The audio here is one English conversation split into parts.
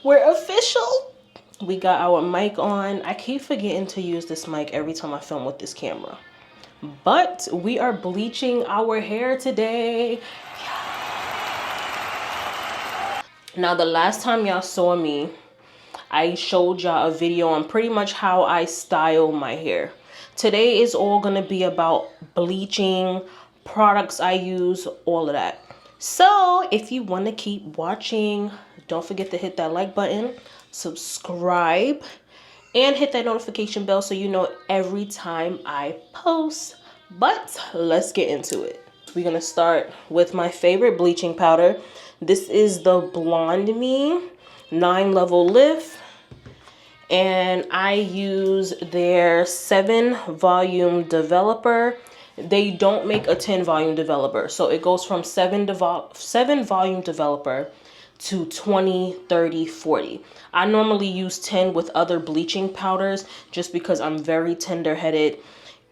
We're official. We got our mic on. I keep forgetting to use this mic every time I film with this camera. But we are bleaching our hair today. Now, the last time y'all saw me, I showed y'all a video on pretty much how I style my hair. Today is all gonna be about bleaching, products I use, all of that. So if you want to keep watching, don't forget to hit that like button, subscribe, and hit that notification bell so you know every time I post. But let's get into it. We're gonna start with my favorite bleaching powder. This is the Blond 9-level lift, and I use their 7-volume developer. They don't make a 10-volume developer, so it goes from 7-volume developer to 20, 30, 40. I normally use 10 with other bleaching powders just because I'm very tender-headed,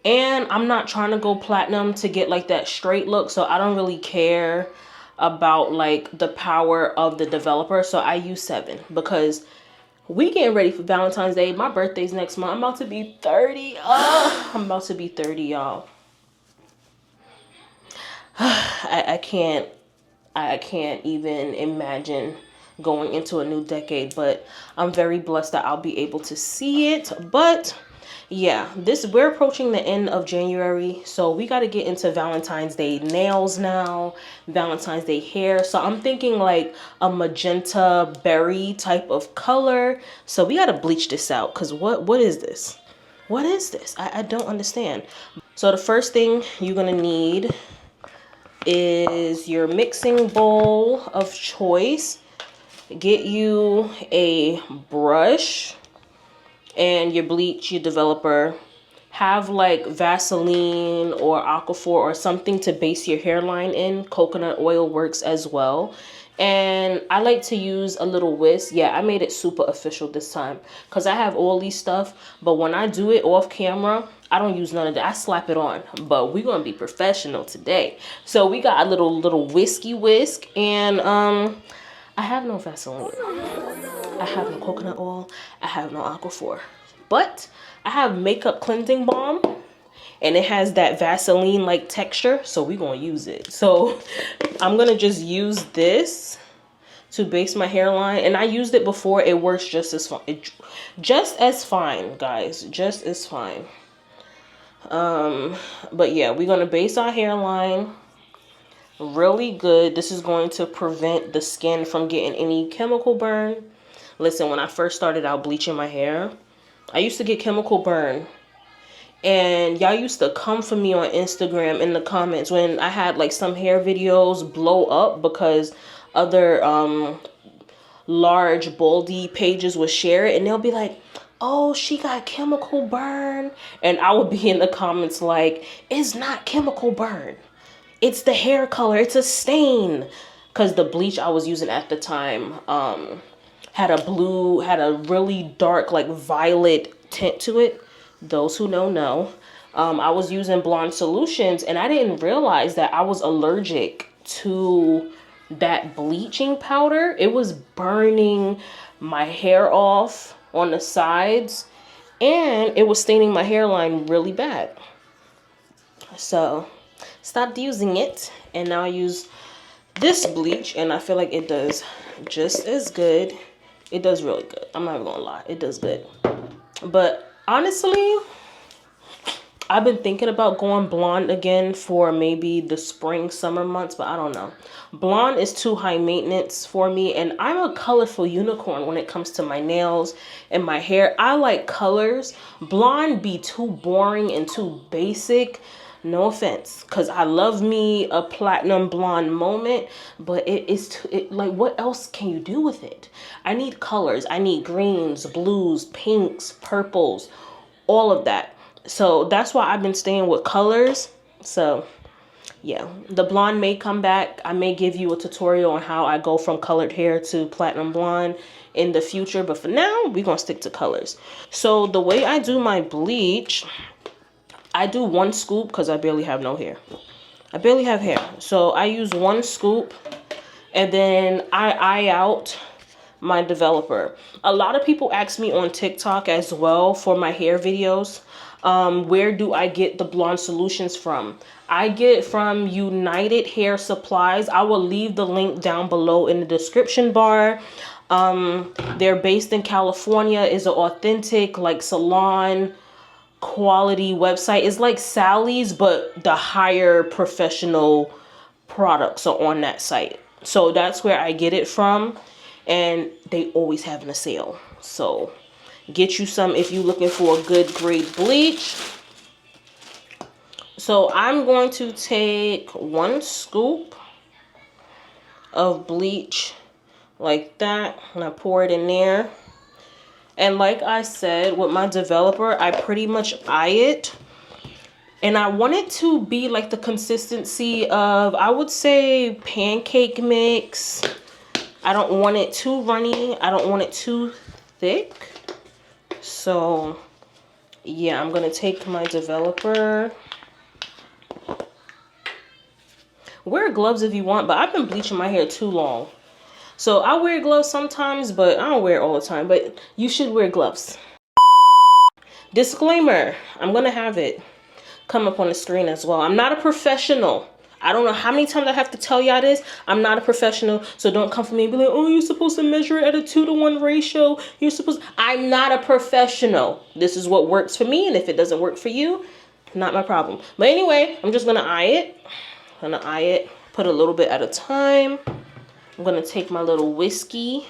and I'm not trying to go platinum to get like that straight look, so I don't really care about like the power of the developer. So I use 7 because we getting ready for Valentine's Day. My birthday's next month. I'm about to be 30. I'm about to be 30, y'all. I can't even imagine going into a new decade, but I'm very blessed that I'll be able to see it. But yeah, we're approaching the end of January, so we got to get into Valentine's Day nails now, Valentine's Day hair. So I'm thinking like a magenta berry type of color. So we got to bleach this out, because what is this? What is this? I don't understand. So the first thing you're gonna need is your mixing bowl of choice. Get you a brush and your bleach, your developer. Have like Vaseline or Aquaphor or something to base your hairline in. Coconut oil works as well. And I like to use a little whisk. Yeah, I made it super official this time because I have all these stuff, but when I do it off camera, I don't use none of that. I slap it on, but we're gonna be professional today. So we got a little whiskey whisk, and I have no Vaseline, I have no coconut oil, I have no Aquaphor, but I have makeup cleansing balm, and it has that Vaseline like texture, so we're gonna use it. So I'm gonna just use this to base my hairline, and I used it before. It works just as fine. Just as fine, guys, just as fine. But yeah, we're gonna base our hairline really good. This is going to prevent the skin from getting any chemical burn. Listen, when I first started out bleaching my hair, I used to get chemical burn, and y'all used to come for me on Instagram in the comments when I had like some hair videos blow up because other large baldy pages would share it, and they'll be like, oh, she got chemical burn. And I would be in the comments like, it's not chemical burn, it's the hair color, it's a stain. Because the bleach I was using at the time had a really dark like violet tint to it. Those who know. I was using Blond solutions, and I didn't realize that I was allergic to that bleaching powder. It was burning my hair off on the sides, and it was staining my hairline really bad. So stopped using it, and now I use this bleach, and I feel like it does just as good. It does really good. I'm not even gonna lie, it does good. But honestly, I've been thinking about going blonde again for maybe the spring, summer months, but I don't know. Blonde is too high maintenance for me, and I'm a colorful unicorn when it comes to my nails and my hair. I like colors. Blonde be too boring and too basic. No offense, because I love me a platinum blonde moment, but like, what else can you do with it? I need colors. I need greens, blues, pinks, purples, all of that. So that's why I've been staying with colors. So yeah, the blonde may come back. I may give you a tutorial on how I go from colored hair to platinum blonde in the future, but for now, we're gonna stick to colors. So the way I do my bleach, I do 1 scoop because I barely have no hair. I barely have hair. So I use 1 scoop, and then I eye out my developer. A lot of people ask me on TikTok as well for my hair videos, where do I get the blonde solutions from? I get it from United Hair Supplies. I will leave the link down below in the description bar. They're based in California. Is an authentic like salon quality website. It's like Sally's, but the higher professional products are on that site. So that's where I get it from, and they always having a sale. So get you some if you're looking for a good grade bleach. So I'm going to take 1 scoop of bleach like that, and I pour it in there. And like I said, with my developer, I pretty much eye it. And I want it to be like the consistency of, I would say, pancake mix. I don't want it too runny. I don't want it too thick. So, yeah, I'm going to take my developer. Wear gloves if you want, but I've been bleaching my hair too long. So I wear gloves sometimes, but I don't wear it all the time. But you should wear gloves. Disclaimer, I'm going to have it come up on the screen as well. I'm not a professional. I don't know how many times I have to tell y'all this. I'm not a professional, so don't come for me and be like, oh, you're supposed to measure it at a 2-to-1 ratio. I'm not a professional. This is what works for me, and if it doesn't work for you, not my problem. But anyway, I'm just going to eye it. Put a little bit at a time. I'm going to take my little whiskey,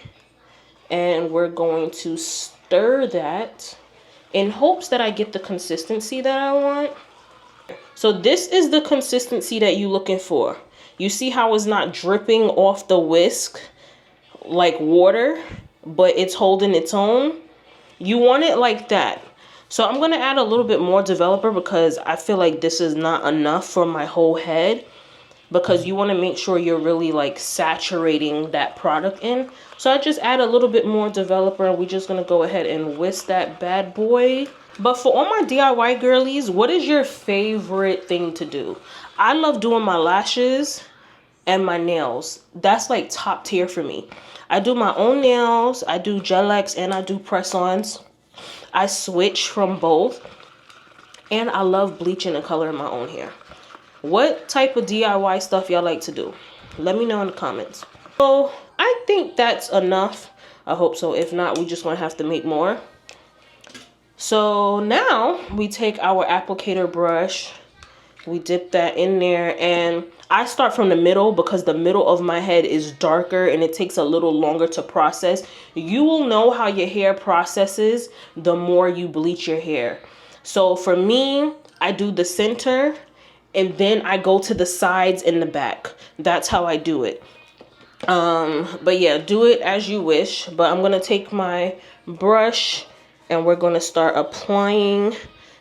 and we're going to stir that in hopes that I get the consistency that I want. So this is the consistency that you're looking for. You see how it's not dripping off the whisk like water, but it's holding its own? You want it like that. So I'm going to add a little bit more developer because I feel like this is not enough for my whole head. Because you want to make sure you're really like saturating that product in. So I just add a little bit more developer, and we're just going to go ahead and whisk that bad boy. But for all my DIY girlies, what is your favorite thing to do? I love doing my lashes and my nails. That's like top tier for me. I do my own nails, I do gel X, and I do press-ons. I switch from both. And I love bleaching and coloring my own hair. What type of DIY stuff y'all like to do? Let me know in the comments. So I think that's enough. I hope so. If not, we're just going to have to make more. So now we take our applicator brush. We dip that in there. And I start from the middle because the middle of my head is darker and it takes a little longer to process. You will know how your hair processes the more you bleach your hair. So for me, I do the center. And then I go to the sides and the back. That's how I do it. But yeah, do it as you wish. But I'm going to take my brush and we're going to start applying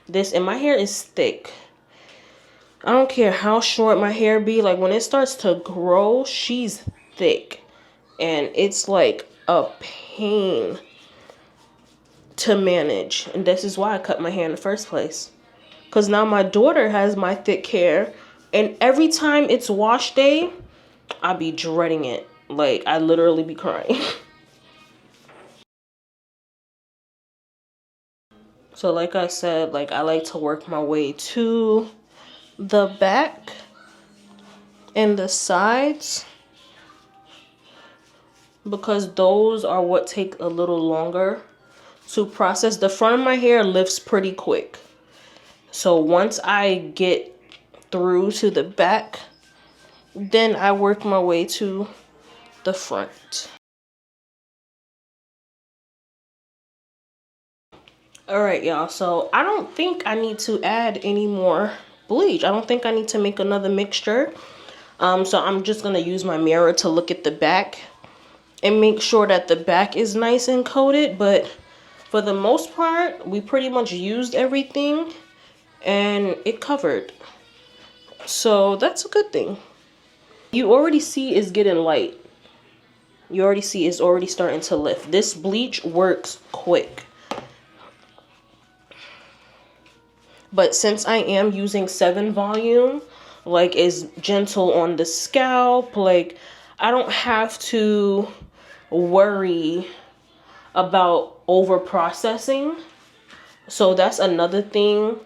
this. And my hair is thick. I don't care how short my hair be. Like when it starts to grow, she's thick. And it's like a pain to manage. And this is why I cut my hair in the first place. Because now my daughter has my thick hair. And every time it's wash day, I be dreading it. Like, I literally be crying. So like I said, like I like to work my way to the back and the sides. Because those are what take a little longer to process. The front of my hair lifts pretty quick. So once I get through to the back, then I work my way to the front. Alright, y'all. So I don't think I need to add any more bleach. I don't think I need to make another mixture. So I'm just going to use my mirror to look at the back and make sure that the back is nice and coated. But for the most part, we pretty much used everything. And it covered. So that's a good thing. You already see it's getting light. You already see it's already starting to lift. This bleach works quick. But since I am using 7 volume, like it's gentle on the scalp, like I don't have to worry about over processing. So that's another thing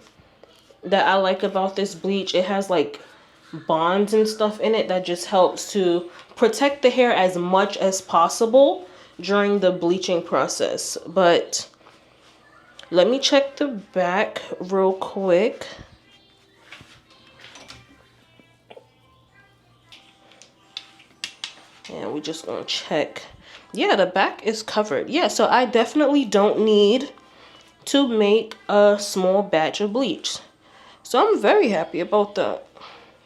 that I like about this bleach. It has like bonds and stuff in it that just helps to protect the hair as much as possible during the bleaching process. But let me check the back real quick. And we're just gonna check. Yeah, the back is covered. Yeah, so I definitely don't need to make a small batch of bleach. So I'm very happy about that.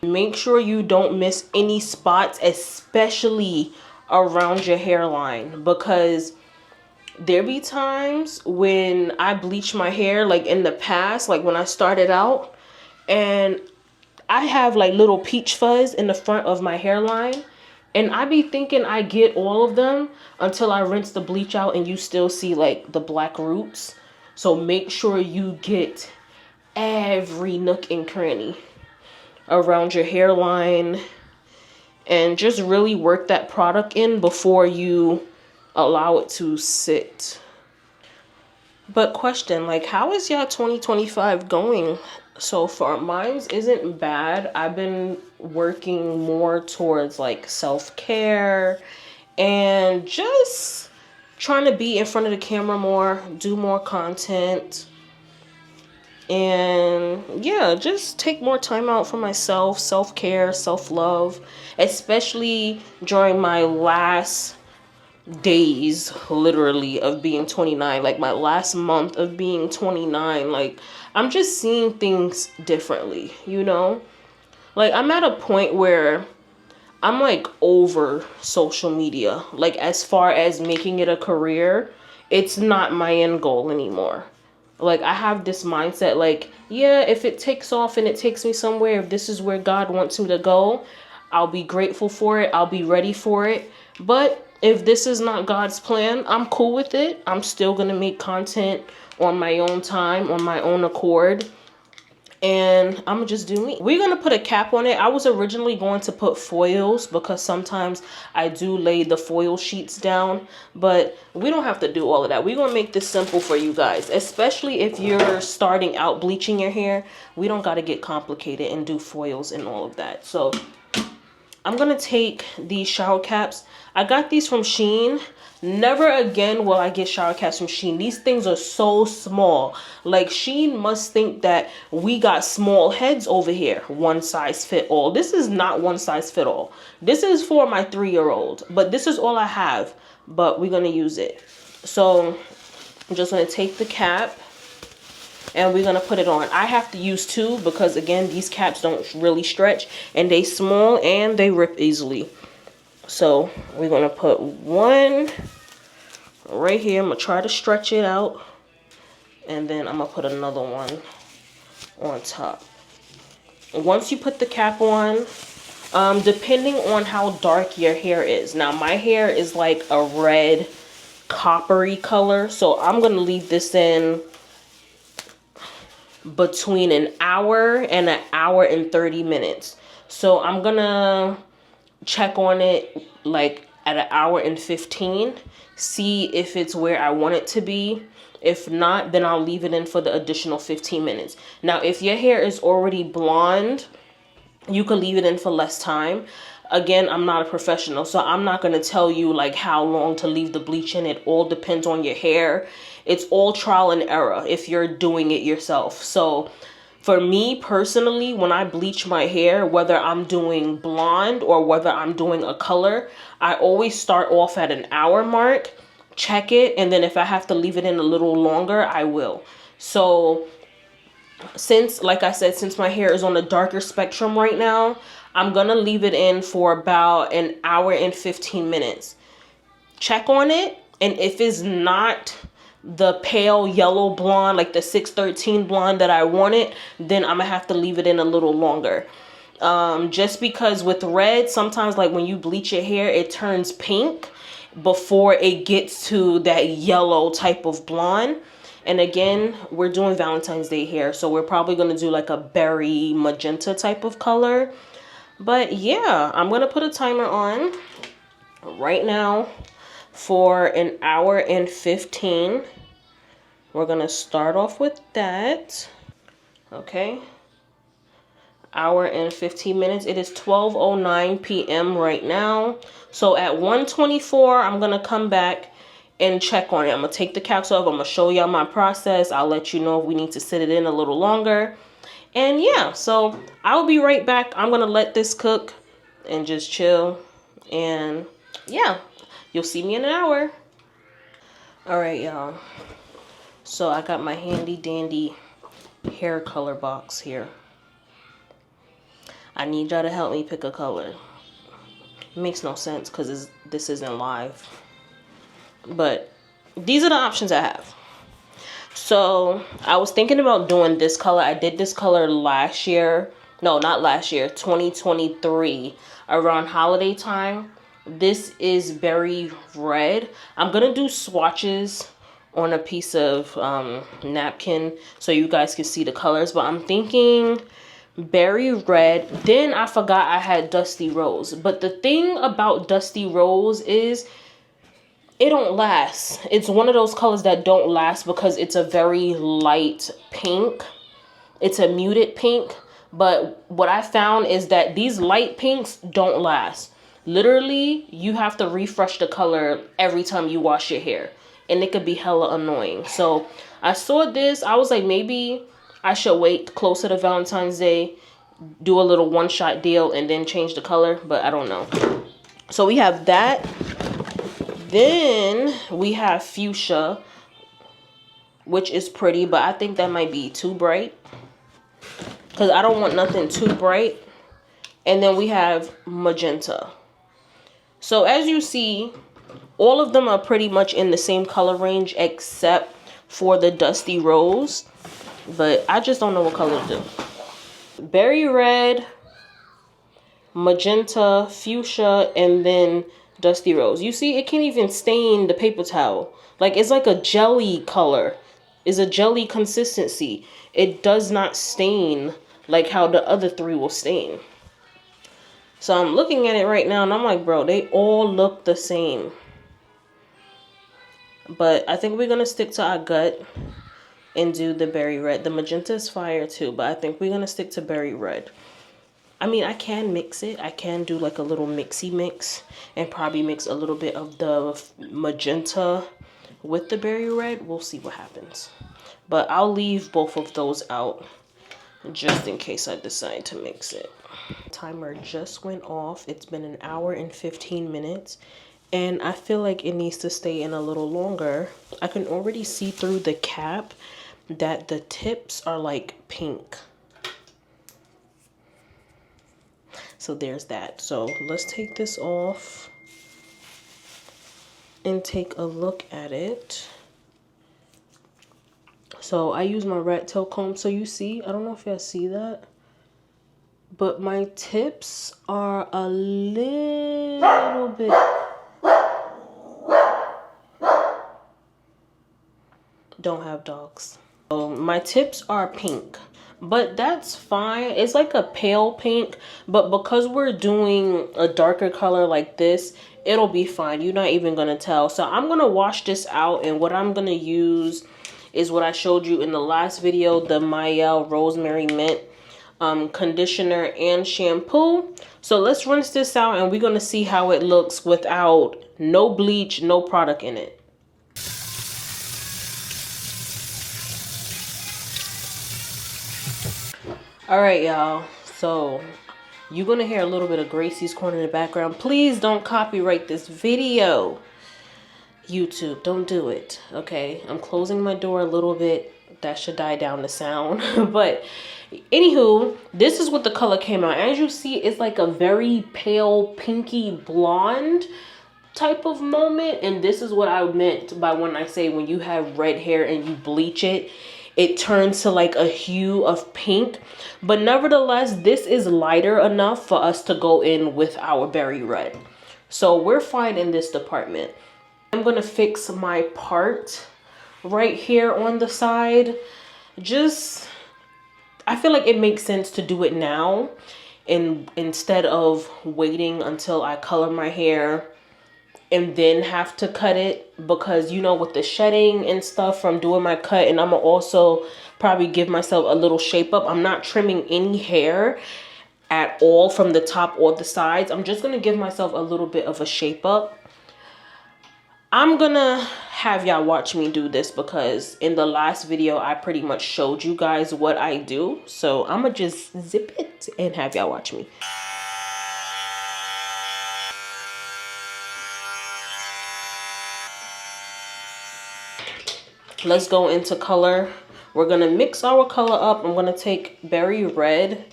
Make sure you don't miss any spots, especially around your hairline, because there be times when I bleach my hair, like in the past, like when I started out, and I have like little peach fuzz in the front of my hairline, and I be thinking I get all of them until I rinse the bleach out and you still see like the black roots. So make sure you get every nook and cranny around your hairline and just really work that product in before you allow it to sit. But question, like, how is y'all 2025 going so far? Mine's isn't bad. I've been working more towards like self-care and just trying to be in front of the camera more, do more content, and yeah, just take more time out for myself, self-care, self-love, especially during my last days literally of being 29, like my last month of being 29. Like, I'm just seeing things differently, you know? Like, I'm at a point where I'm like over social media. Like, as far as making it a career, it's not my end goal anymore. Like, I have this mindset, like, yeah, if it takes off and it takes me somewhere, if this is where God wants me to go, I'll be grateful for it. I'll be ready for it. But if this is not God's plan, I'm cool with it. I'm still going to make content on my own time, on my own accord. And I'm going to just do me. We're going to put a cap on it. I was originally going to put foils because sometimes I do lay the foil sheets down. But we don't have to do all of that. We're going to make this simple for you guys. Especially if you're starting out bleaching your hair. We don't got to get complicated and do foils and all of that. So I'm going to take these shower caps. I got these from Shein. Never again will I get shower caps from Shein. These things are so small. Like, Shein must think that we got small heads over here. One size fit all. This is not one size fit all. This is for my 3-year-old. But this is all I have. But we're going to use it. So I'm just going to take the cap. And we're going to put it on. I have to use 2 because, again, these caps don't really stretch. And they small and they rip easily. So we're going to put 1 right here. I'm going to try to stretch it out. And then I'm going to put another one on top. Once you put the cap on, depending on how dark your hair is. Now, my hair is like a red coppery color. So I'm going to leave this in between an hour and an hour and 30 minutes. So I'm gonna check on it like at an hour and 15, see if it's where I want it to be. If not, then I'll leave it in for the additional 15 minutes. Now, if your hair is already blonde, you can leave it in for less time. Again, I'm not a professional, so I'm not going to tell you like how long to leave the bleach in. It all depends on your hair. It's all trial and error if you're doing it yourself. So for me personally, when I bleach my hair, whether I'm doing blonde or whether I'm doing a color, I always start off at an hour mark, check it, and then if I have to leave it in a little longer, I will. So since, like I said, since my hair is on the darker spectrum right now, I'm going to leave it in for about an hour and 15 minutes. Check on it, and if it's not the pale yellow blonde, like the 613 blonde that I wanted, then I'm gonna have to leave it in a little longer. Just because with red, sometimes like when you bleach your hair, it turns pink before it gets to that yellow type of blonde. And again, we're doing Valentine's Day hair, so we're probably gonna do like a berry magenta type of color. But yeah, I'm gonna put a timer on right now for an hour and 15. We're gonna start off with that. Okay. Hour and 15 minutes. It is 12:09 p.m. right now. So at 1:24, I'm gonna come back and check on it. I'm gonna take the capsule off. I'm gonna show y'all my process. I'll let you know if we need to sit it in a little longer. And yeah, so I'll be right back. I'm gonna let this cook and just chill. And yeah, you'll see me in an hour. All right, y'all. So I got my handy dandy hair color box here. I need y'all to help me pick a color. It makes no sense because this isn't live. But these are the options I have. So I was thinking about doing this color. I did this color last year. No, not last year. 2023 around holiday time. This is berry red. I'm going to do swatches on a piece of napkin so you guys can see the colors. But I'm thinking berry red. Then I forgot I had dusty rose. But the thing about dusty rose is it don't last. It's one of those colors that don't last because it's a very light pink. It's a muted pink. But what I found is that these light pinks don't last. Literally, you have to refresh the color every time you wash your hair. And it could be hella annoying. So I saw this. I was like, maybe I should wait closer to Valentine's Day, do a little one-shot deal, and then change the color. But I don't know. So we have that. Then we have fuchsia, which is pretty, but I think that might be too bright because I don't want nothing too bright. And then we have magenta. So as you see, all of them are pretty much in the same color range except for the dusty rose, but I just don't know what color to do. Berry red, magenta, fuchsia, and then dusty rose. You see, it can't even stain the paper towel. Like, it's like a jelly color. It's a jelly consistency. It does not stain like how the other three will stain. So I'm looking at it right now and I'm like, bro, they all look the same. But I think we're going to stick to our gut and do the berry red. The magenta is fire too, but I think we're going to stick to berry red. I mean, I can mix it. I can do like a little mixy mix and probably mix a little bit of the magenta with the berry red. We'll see what happens. But I'll leave both of those out just in case I decide to mix it. Timer just went off. It's been an hour and 15 minutes. And I feel like it needs to stay in a little longer. I can already see through the cap that the tips are like pink. So there's that. So let's take this off and take a look at it. So I use my rat tail comb. So you see, I don't know if y'all see that, but my tips are a little bit. Don't have dogs. So my tips are pink. But that's fine. It's like a pale pink. But because we're doing a darker color like this, it'll be fine. You're not even going to tell. So I'm going to wash this out. And what I'm going to use is what I showed you in the last video. The Mielle Rosemary Mint conditioner and shampoo. So let's rinse this out. And we're going to see how it looks without no bleach, no product in it. All right, y'all. So you're going to hear a little bit of Gracie's Corner in the background. Please don't copyright this video. YouTube, don't do it. Okay, I'm closing my door a little bit. That should die down the sound. But anywho, this is what the color came out. As you see, it's like a very pale pinky blonde type of moment. And this is what I meant by when I say when you have red hair and you bleach it, it turns to like a hue of pink. But nevertheless, this is lighter enough for us to go in with our berry red. So we're fine in this department. I'm going to fix my part right here on the side. I feel like it makes sense to do it now instead of waiting until I color my hair and then have to cut it, because you know, with the shedding and stuff from doing my cut, and I'm gonna also probably give myself a little shape up. I'm not trimming any hair at all from the top or the sides. I'm just gonna give myself a little bit of a shape up. I'm gonna have y'all watch me do this, because in the last video I pretty much showed you guys what I do. So I'm gonna just zip it and have y'all watch me. Let's go into color. We're gonna mix our color up. I'm gonna take berry red.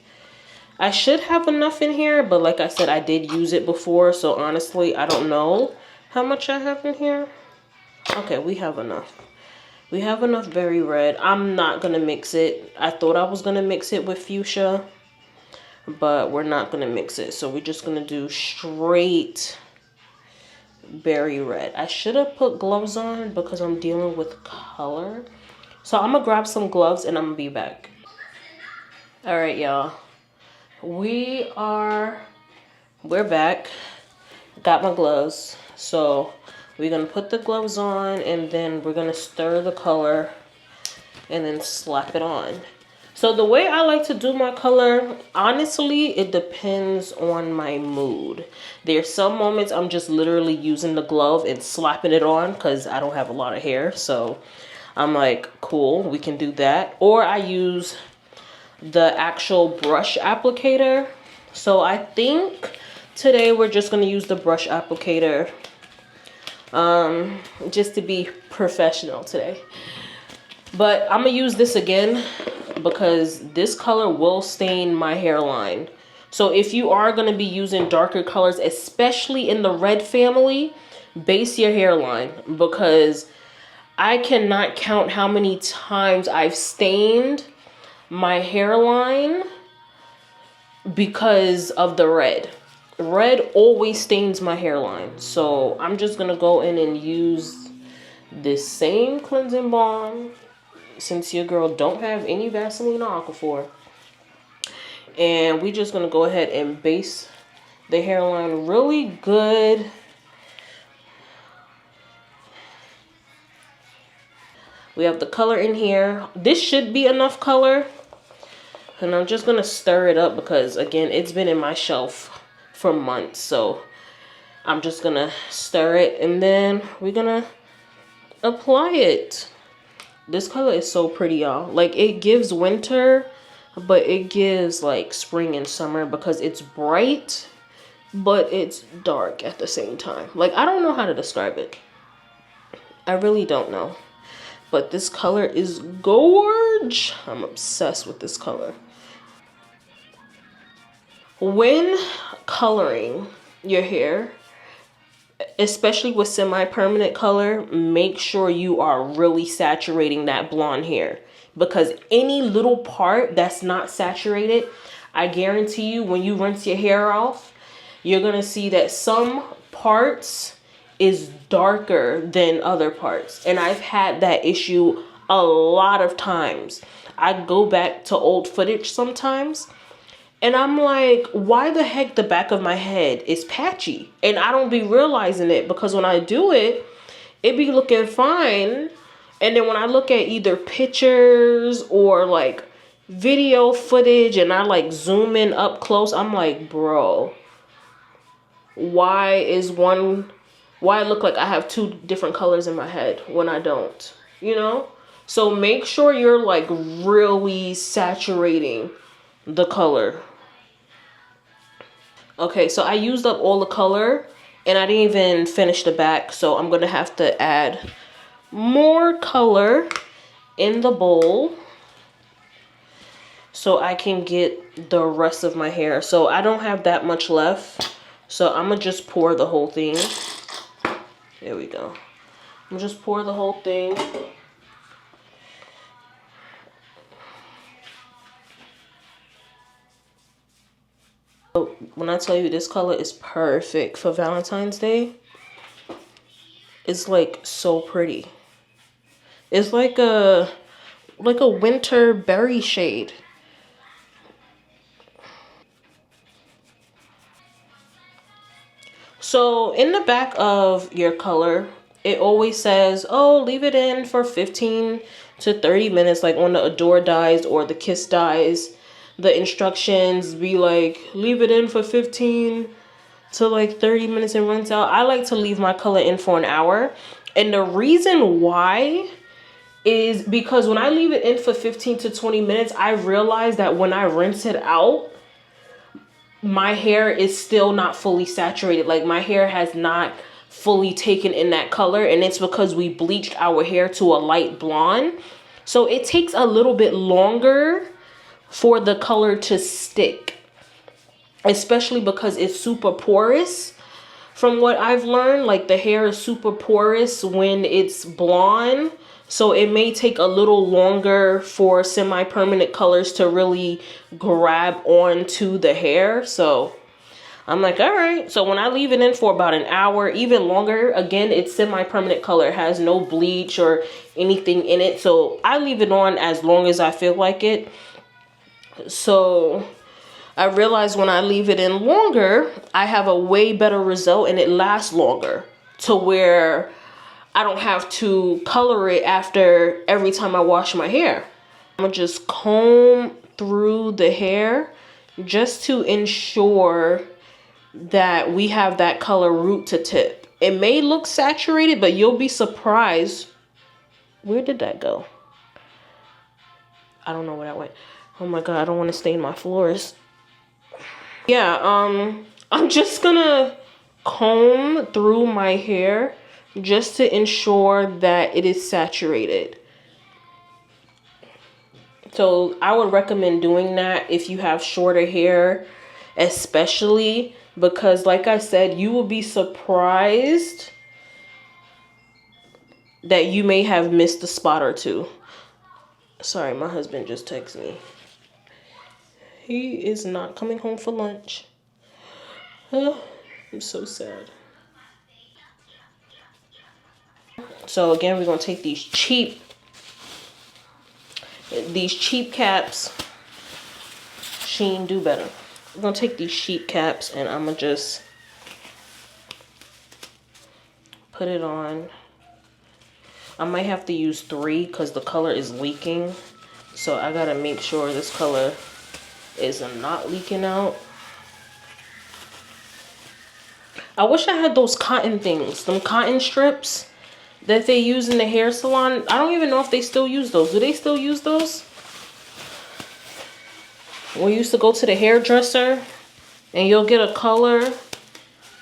I should have enough in here, but like I said, I did use it before, so honestly I don't know how much I have in here. Okay, we have enough. We have enough berry red. I'm not gonna mix it. I thought I was gonna mix it with fuchsia, but we're not gonna mix it. So we're just gonna do straight berry red. I should have put gloves on because I'm dealing with color. So I'm gonna grab some gloves and I'm gonna be back. All right, y'all. We're back. Got my gloves. So we're gonna put the gloves on, and then we're gonna stir the color and then slap it on. So the way I like to do my color, honestly, it depends on my mood. There's some moments I'm just literally using the glove and slapping it on because I don't have a lot of hair. So I'm like, cool, we can do that. Or I use the actual brush applicator. So I think today we're just gonna use the brush applicator, just to be professional today. But I'm gonna use this again because this color will stain my hairline. So if you are gonna be using darker colors, especially in the red family, base your hairline, because I cannot count how many times I've stained my hairline because of the red. Red always stains my hairline. So I'm just gonna go in and use this same cleansing balm, since your girl don't have any Vaseline or Aquaphor. And we just gonna go ahead and base the hairline really good. We have the color in here. This should be enough color. And I'm just gonna stir it up because, again, it's been in my shelf for months. So I'm just gonna stir it, and then we're gonna apply it. This color is so pretty, y'all. Like, it gives winter, but it gives like spring and summer because it's bright, but it's dark at the same time. Like, I don't know how to describe it. I really don't know. But this color is gorge. I'm obsessed with this color. When coloring your hair, especially with semi-permanent color, make sure you are really saturating that blonde hair, because any little part that's not saturated, I guarantee you, when you rinse your hair off, you're gonna see that some parts is darker than other parts. And I've had that issue a lot of times. I go back to old footage sometimes, and I'm like, why the heck the back of my head is patchy? And I don't be realizing it, because when I do it, it be looking fine. And then when I look at either pictures or like video footage and I like zoom in up close, I'm like, bro, why I look like I have two different colors in my head when I don't, you know? So make sure you're like really saturating the color. Okay, so I used up all the color and I didn't even finish the back, so I'm gonna have to add more color in the bowl so I can get the rest of my hair. So I don't have that much left, so I'm gonna just pour the whole thing. There we go. I'm gonna just pour the whole thing. When I tell you this color is perfect for Valentine's Day, it's like so pretty. It's like a winter berry shade. So in the back of your color, it always says, oh, leave it in for 15 to 30 minutes, like on the Adore dyes or the Kiss dyes. The instructions be like, leave it in for 15 to like 30 minutes and rinse out. I like to leave my color in for an hour. And the reason why is because when I leave it in for 15 to 20 minutes, I realize that when I rinse it out, my hair is still not fully saturated. Like my hair has not fully taken in that color, and it's because we bleached our hair to a light blonde. So it takes a little bit longer for the color to stick, especially because it's super porous. From what I've learned, like the hair is super porous when it's blonde. So it may take a little longer for semi-permanent colors to really grab onto the hair. So I'm like, all right. So when I leave it in for about an hour, even longer, again, it's semi-permanent color. It has no bleach or anything in it. So I leave it on as long as I feel like it. So I realize when I leave it in longer, I have a way better result and it lasts longer, to where I don't have to color it after every time I wash my hair. I'm gonna just comb through the hair just to ensure that we have that color root to tip. It may look saturated, but you'll be surprised. Where did that go? I don't know where that went. Oh my God, I don't want to stain my floors. Yeah, I'm just gonna comb through my hair just to ensure that it is saturated. So I would recommend doing that if you have shorter hair, especially because, like I said, you will be surprised that you may have missed a spot or two. Sorry, my husband just texted me. He is not coming home for lunch. I'm so sad. So again, we're gonna take these cheap caps. Sheen, do better. I'm gonna take these cheap caps and I'm gonna just put it on. I might have to use 3 because the color is leaking. So I gotta make sure this color is not leaking out. I wish I had those cotton things, them cotton strips that they use in the hair salon. I don't even know if they still use those. Do they still use those? We used to go to the hairdresser and you'll get a color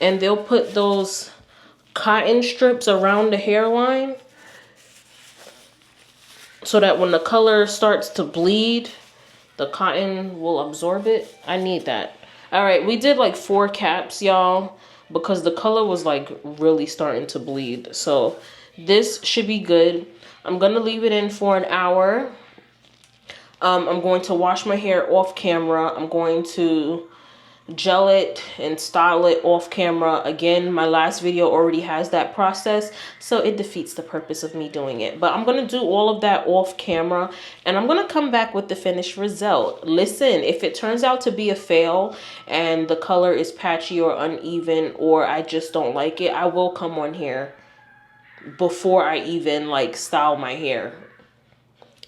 and they'll put those cotton strips around the hairline so that when the color starts to bleed, the cotton will absorb it. I need that. All right, we did like 4 caps, y'all, because the color was like really starting to bleed. So this should be good. I'm gonna leave it in for an hour. I'm going to wash my hair off camera. I'm going to gel it and style it off camera. Again, my last video already has that process, so it defeats the purpose of me doing it. But I'm going to do all of that off camera and I'm going to come back with the finished result. Listen, if it turns out to be a fail and the color is patchy or uneven or I just don't like it, I will come on here before I even like style my hair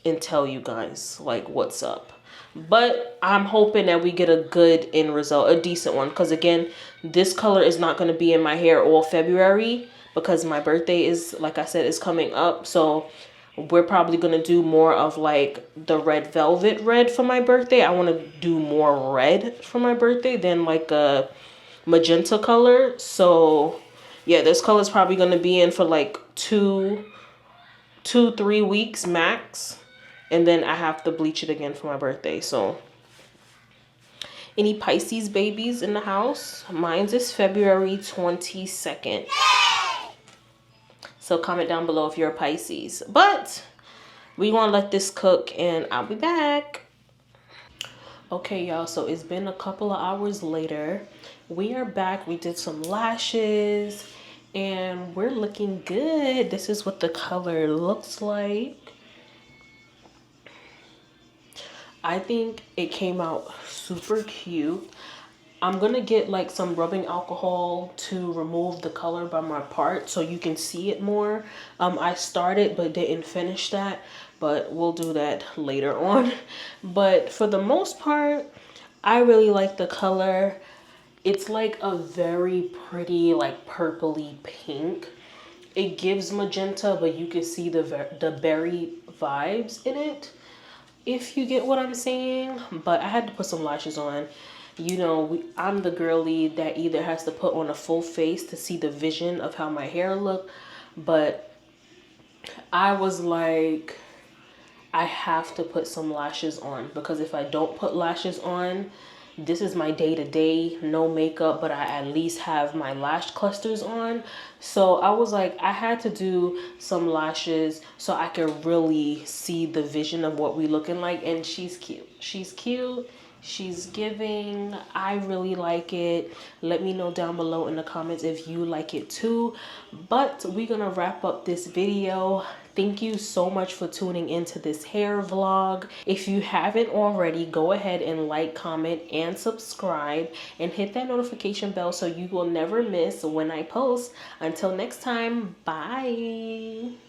and tell you guys like what's up. But I'm hoping that we get a good end result, a decent one, because again, this color is not going to be in my hair all February because my birthday is, like I said, is coming up. So we're probably going to do more of like the red velvet red for my birthday. I want to do more red for my birthday than like a magenta color. So yeah, this color is probably going to be in for like 2-3 weeks max. And then I have to bleach it again for my birthday. So any Pisces babies in the house? Mine's is February 22nd. So comment down below if you're a Pisces. But we want to let this cook and I'll be back. Okay, y'all. So it's been a couple of hours later. We are back. We did some lashes and we're looking good. This is what the color looks like. I think it came out super cute. I'm gonna get like some rubbing alcohol to remove the color by my part so you can see it more. I started but didn't finish that, but we'll do that later on. But for the most part, I really like the color. It's like a very pretty, like purpley pink. It gives magenta, but you can see the berry vibes in it, if you get what I'm saying. But I had to put some lashes on. You know, I'm the girly that either has to put on a full face to see the vision of how my hair look, but I was like, I have to put some lashes on, because if I don't put lashes on, this is my day to day, no makeup, but I at least have my lash clusters on. So I was like, I had to do some lashes so I could really see the vision of what we looking like. And she's cute. She's cute. She's giving. I really like it. Let me know down below in the comments if you like it too. But we're gonna wrap up this video. Thank you so much for tuning into this hair vlog. If you haven't already, go ahead and like, comment, and subscribe, and hit that notification bell so you will never miss when I post. Until next time, bye.